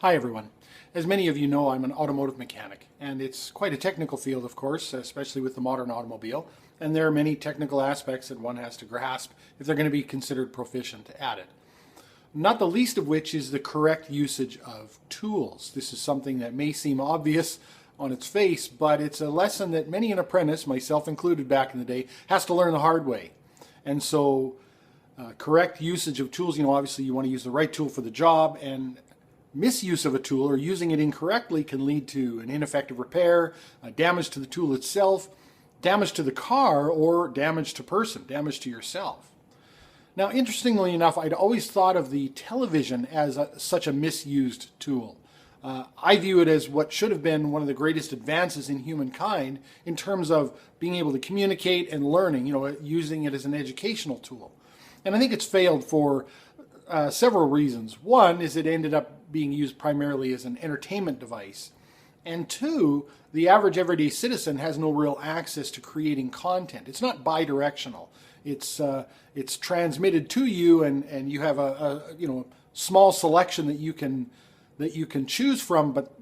Hi everyone. As many of you know, I'm an automotive mechanic, and it's quite a technical field, of course, especially with the modern automobile, and there are many technical aspects that one has to grasp if they're going to be considered proficient at it. Not the least of which is the correct usage of tools. This is something that may seem obvious on its face, but it's a lesson that many an apprentice, myself included back in the day, has to learn the hard way. And so correct usage of tools, obviously you want to use the right tool for the job, and misuse of a tool or using it incorrectly can lead to an ineffective repair, damage to the tool itself, damage to the car, or damage to person, damage to yourself. Now, interestingly enough, I'd always thought of the television as such a misused tool. I view it as what should have been one of the greatest advances in humankind in terms of being able to communicate and learning, using it as an educational tool. And I think it's failed for several reasons. One is it ended up being used primarily as an entertainment device. And two, the average everyday citizen has no real access to creating content. It's not bi-directional. It's transmitted to you, and you have a small selection that you can choose from, but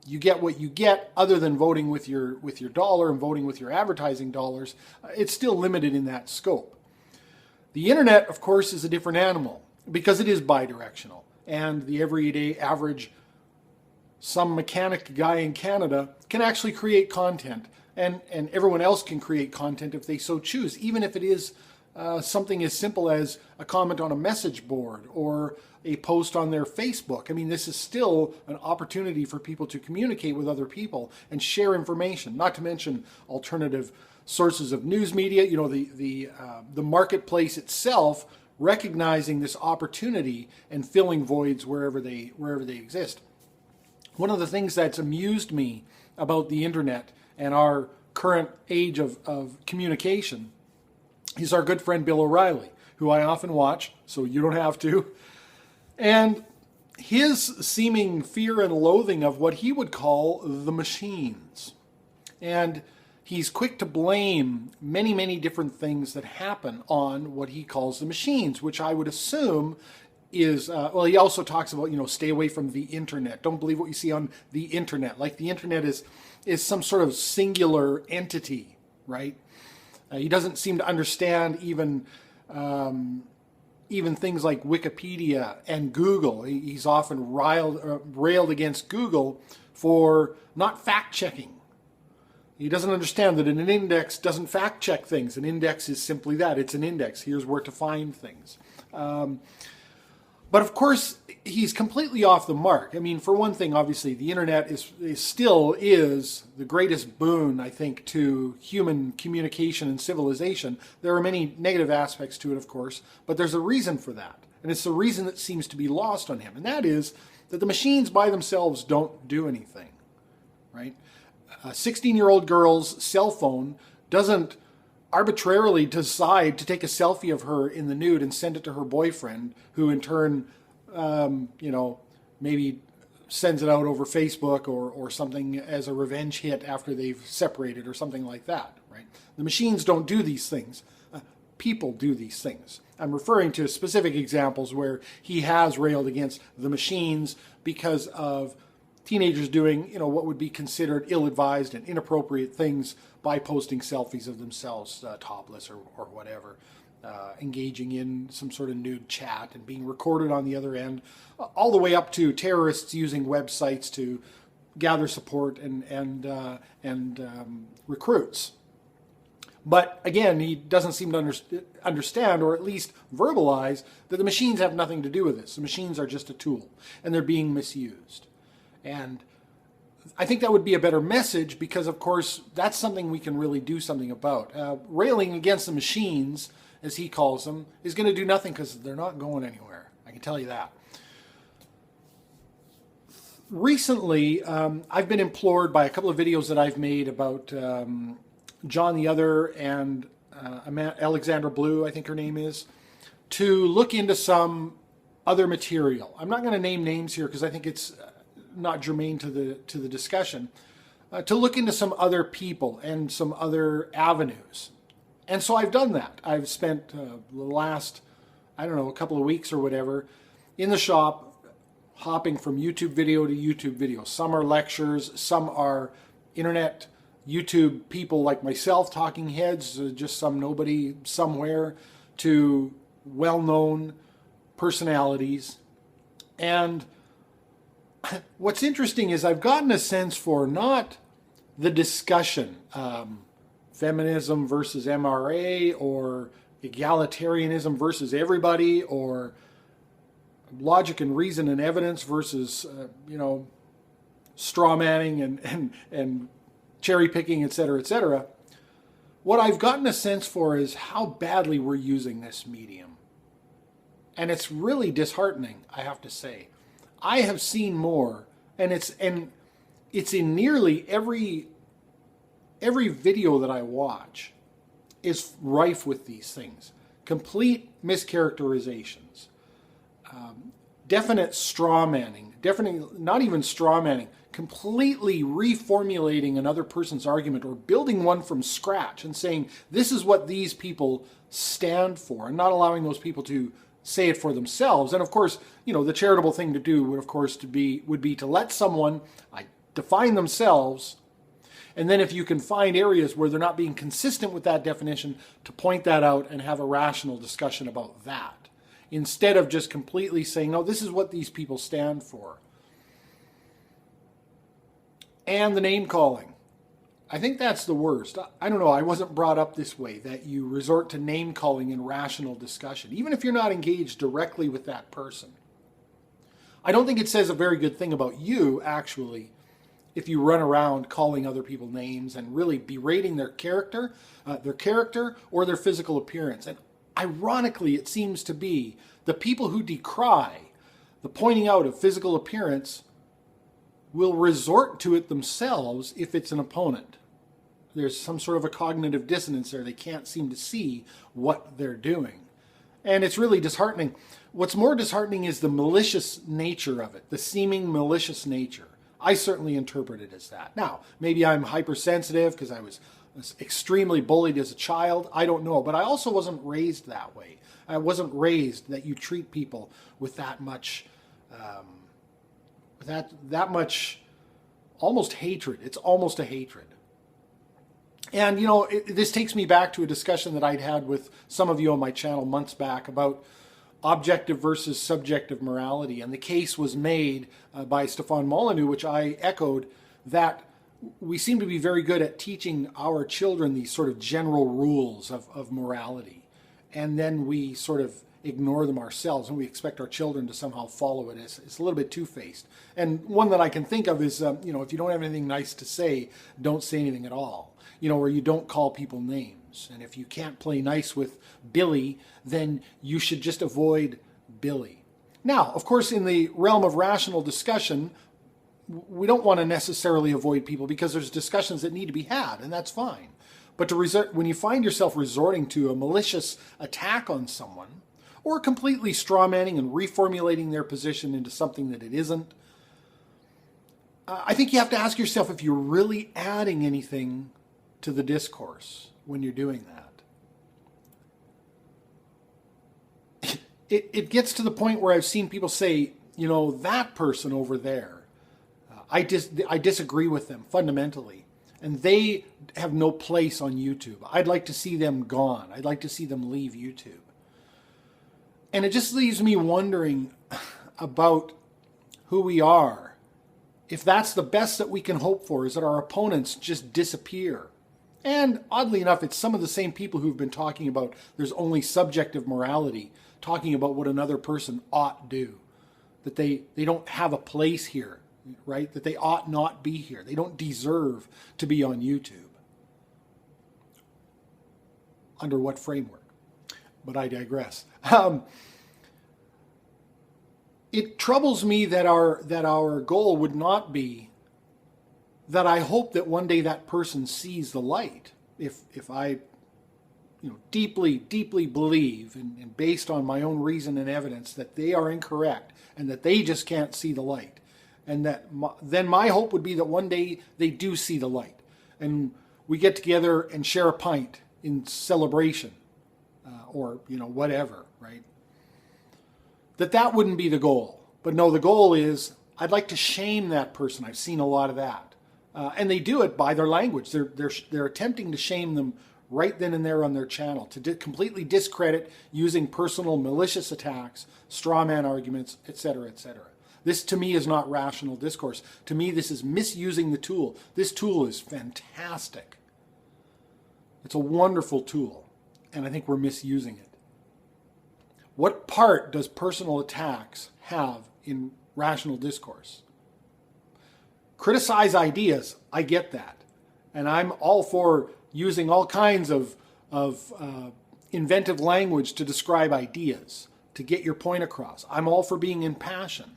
you get what you get. Other than voting with your dollar and voting with your advertising dollars, it's still limited in that scope. The internet, of course, is a different animal because it is bi-directional, and the everyday average some mechanic guy in Canada can actually create content, and everyone else can create content if they so choose, even if it is something as simple as a comment on a message board or a post on their Facebook. I mean, this is still an opportunity for people to communicate with other people and share information, not to mention alternative sources of news media, the marketplace itself recognizing this opportunity and filling voids wherever they exist. One of the things that's amused me about the internet and our current age of communication is our good friend Bill O'Reilly, who I often watch, so you don't have to, and his seeming fear and loathing of what he would call the machines. And he's quick to blame many, many different things that happen on what he calls the machines, which I would assume is, he also talks about, stay away from the internet. Don't believe what you see on the internet. Like the internet is some sort of singular entity, right? He doesn't seem to understand even things like Wikipedia and Google. He's often railed against Google for not fact-checking. He doesn't understand that an index doesn't fact-check things. An index is simply that. It's an index. Here's where to find things. But of course, he's completely off the mark. I mean, for one thing, obviously, the internet still is the greatest boon, I think, to human communication and civilization. There are many negative aspects to it, of course, but there's a reason for that. And it's the reason that seems to be lost on him. And that is that the machines by themselves don't do anything, right? A 16-year-old girl's cell phone doesn't arbitrarily decide to take a selfie of her in the nude and send it to her boyfriend, who in turn, maybe sends it out over Facebook or something as a revenge hit after they've separated or something like that, right? The machines don't do these things. People do these things. I'm referring to specific examples where he has railed against the machines because of teenagers doing, what would be considered ill-advised and inappropriate things by posting selfies of themselves topless or whatever, engaging in some sort of nude chat and being recorded on the other end, all the way up to terrorists using websites to gather support and recruits. But again, he doesn't seem to understand, or at least verbalize, that the machines have nothing to do with this. The machines are just a tool, and they're being misused. And I think that would be a better message because, of course, that's something we can really do something about. Railing against the machines, as he calls them, is going to do nothing because they're not going anywhere. I can tell you that. Recently, I've been implored by a couple of videos that I've made about John the Other and Alexandra Blue, I think her name is, to look into some other material. I'm not going to name names here because I think it's not germane to the discussion, to look into some other people and some other avenues. And so I've done that. I've spent the last, a couple of weeks or whatever in the shop hopping from YouTube video to YouTube video. Some are lectures, some are internet YouTube people like myself, talking heads, just some nobody somewhere, to well-known personalities. And what's interesting is I've gotten a sense for not the discussion, feminism versus MRA, or egalitarianism versus everybody, or logic and reason and evidence versus, straw manning and cherry picking, etc., etc. What I've gotten a sense for is how badly we're using this medium. And it's really disheartening, I have to say. I have seen more, and it's in nearly every video that I watch is rife with these things. Complete mischaracterizations, definite straw manning, definitely not even straw manning, completely reformulating another person's argument or building one from scratch and saying this is what these people stand for, and not allowing those people to say it for themselves. And of course, the charitable thing to do would be to let someone define themselves, and then if you can find areas where they're not being consistent with that definition, to point that out and have a rational discussion about that, instead of just completely saying, no, this is what these people stand for. And the name calling. I think that's the worst. I don't know, I wasn't brought up this way, that you resort to name calling in rational discussion, even if you're not engaged directly with that person. I don't think it says a very good thing about you, actually, if you run around calling other people names and really berating their character or their physical appearance. And ironically, it seems to be the people who decry the pointing out of physical appearance will resort to it themselves if it's an opponent. There's some sort of a cognitive dissonance there. They can't seem to see what they're doing. And it's really disheartening. What's more disheartening is the malicious nature of it, the seeming malicious nature. I certainly interpret it as that. Now, maybe I'm hypersensitive because I was extremely bullied as a child. I don't know. But I also wasn't raised that way. I wasn't raised that you treat people with that much that much almost hatred. It's almost a hatred. And, this takes me back to a discussion that I'd had with some of you on my channel months back about objective versus subjective morality. And the case was made by Stefan Molyneux, which I echoed, that we seem to be very good at teaching our children these sort of general rules of morality. And then we sort of ignore them ourselves, and we expect our children to somehow follow it. It's a little bit two-faced. And one that I can think of is, if you don't have anything nice to say, don't say anything at all. Or you don't call people names. And if you can't play nice with Billy, then you should just avoid Billy. Now, of course, in the realm of rational discussion, we don't want to necessarily avoid people because there's discussions that need to be had, and that's fine. But when you find yourself resorting to a malicious attack on someone, or completely strawmanning and reformulating their position into something that it isn't, I think you have to ask yourself if you're really adding anything to the discourse when you're doing that. It gets to the point where I've seen people say, that person over there, I disagree with them fundamentally, and they have no place on YouTube. I'd like to see them gone. I'd like to see them leave YouTube. And it just leaves me wondering about who we are. If that's the best that we can hope for, is that our opponents just disappear. And oddly enough, it's some of the same people who've been talking about there's only subjective morality, talking about what another person ought do. That they don't have a place here, right? That they ought not be here. They don't deserve to be on YouTube. Under what framework? But I digress. It troubles me that our goal would not be that I hope that one day that person sees the light. If I deeply, deeply believe, and based on my own reason and evidence, that they are incorrect and that they just can't see the light. And then my hope would be that one day they do see the light. And we get together and share a pint in celebration. Or whatever, right? That wouldn't be the goal. But no, the goal is I'd like to shame that person. I've seen a lot of that. And they do it by their language. They're attempting to shame them right then and there on their channel, to completely discredit using personal malicious attacks, straw man arguments, etc., etc. This to me is not rational discourse. To me, this is misusing the tool. This tool is fantastic. It's a wonderful tool, and I think we're misusing it. What part does personal attacks have in rational discourse? Criticize ideas, I get that. And I'm all for using all kinds of inventive language to describe ideas, to get your point across. I'm all for being impassioned.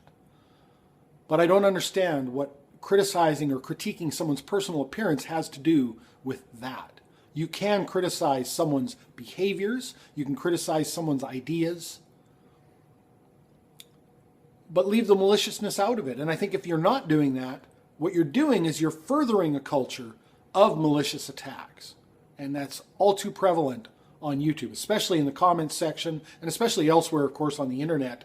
But I don't understand what criticizing or critiquing someone's personal appearance has to do with that. You can criticize someone's behaviors, you can criticize someone's ideas, but leave the maliciousness out of it. And I think if you're not doing that, what you're doing is you're furthering a culture of malicious attacks. And that's all too prevalent on YouTube, especially in the comments section, and especially elsewhere, of course, on the internet.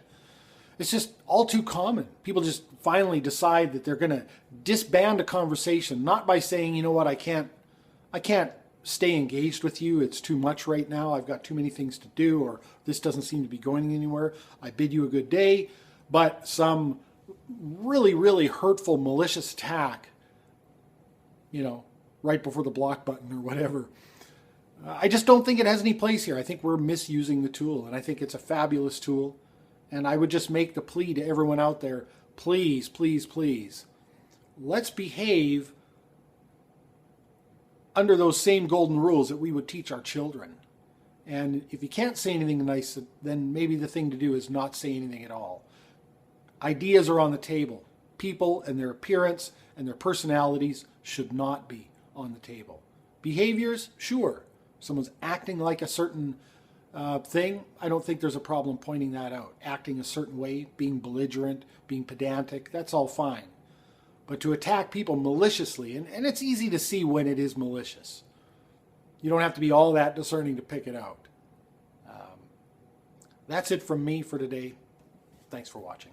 It's just all too common. People just finally decide that they're going to disband a conversation, not by saying, you know what, I can't stay engaged with you. It's too much right now. I've got too many things to do, or this doesn't seem to be going anywhere. I bid you a good day. But some really, really hurtful, malicious attack, right before the block button or whatever. I just don't think it has any place here. I think we're misusing the tool, and I think it's a fabulous tool. And I would just make the plea to everyone out there, please, please, please, let's behave under those same golden rules that we would teach our children. And if you can't say anything nice, then maybe the thing to do is not say anything at all. Ideas are on the table. People and their appearance and their personalities should not be on the table. Behaviors, sure. Someone's acting like a certain thing, I don't think there's a problem pointing that out. Acting a certain way, being belligerent, being pedantic, that's all fine. But to attack people maliciously, and it's easy to see when it is malicious. You don't have to be all that discerning to pick it out. That's it from me for today. Thanks for watching.